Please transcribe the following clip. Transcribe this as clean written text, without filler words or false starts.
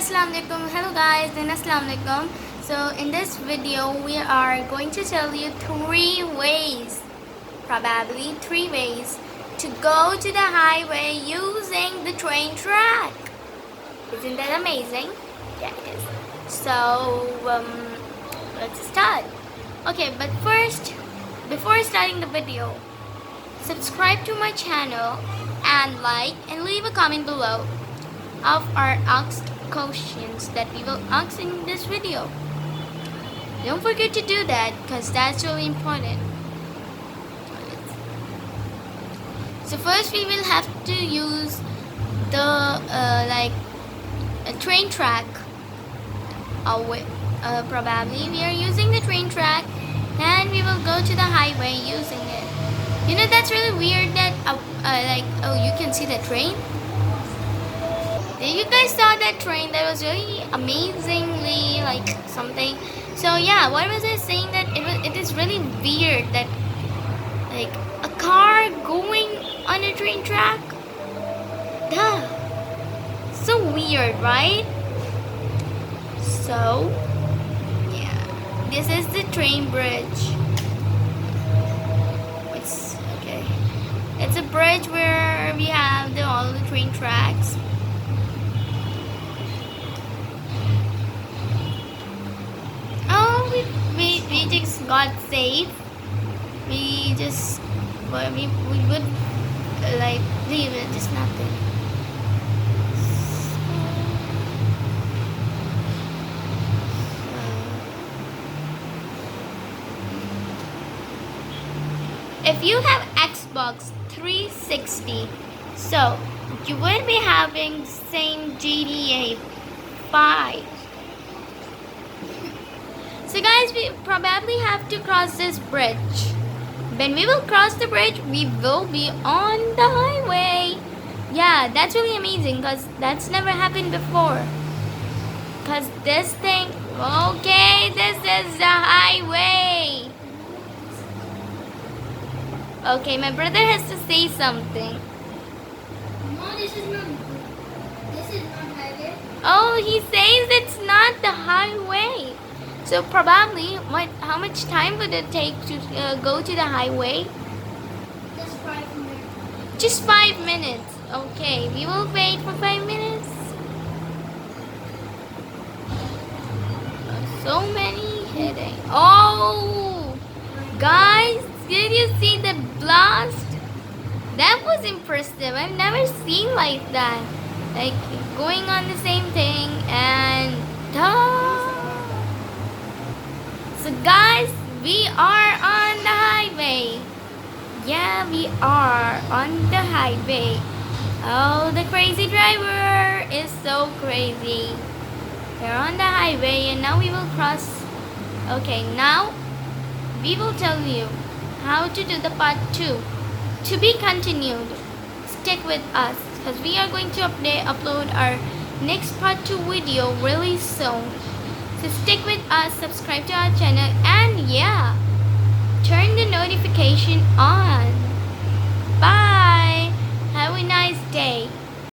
Assalamualaikum. Hello guys, then Assalamualaikum. So in this video we are going to tell you probably three ways to go to the highway using the train track. Isn't that amazing? Yeah, it is. So let's start. Okay, but first, before starting the video, subscribe to my channel and like and leave a comment below of our asked questions that we will ask in this video. Don't forget to do that because that's really important. So first we will have to use the a train track. Probably we are using the train track and we will go to the highway using it. You know, that's really weird that you can see the train. Did you guys saw that train? That was really amazingly something. So yeah, what was I saying? That it is really weird that a car going on a train track. Duh. So weird, right? So yeah, this is the train bridge. It's a bridge where we have all the train tracks. We just got safe. We would leave it, just nothing. If you have Xbox 360, so you would be having the same GTA 5. So guys, we probably have to cross this bridge. When we will cross the bridge, we will be on the highway. Yeah, that's really amazing because that's never happened before. Because this thing, okay, this is the highway. Okay, my brother has to say something. No, this is not highway. Oh, he says it's not the highway. So probably, how much time would it take to go to the highway? Just 5 minutes. Just 5 minutes. Okay, we will wait for 5 minutes. So many hitting. Oh, guys, did you see the blast? That was impressive. I've never seen like that. Like going on the same thing and So guys, we are on the highway. Yeah, we are on the highway. Oh, the crazy driver is so crazy. We're on the highway and now we will cross. Okay, now we will tell you how to do the part 2. To be continued. Stick with us because we are going to upload our next part 2 video really soon. So stick with us, subscribe to our channel, and yeah, turn the notification on. Bye. Have a nice day.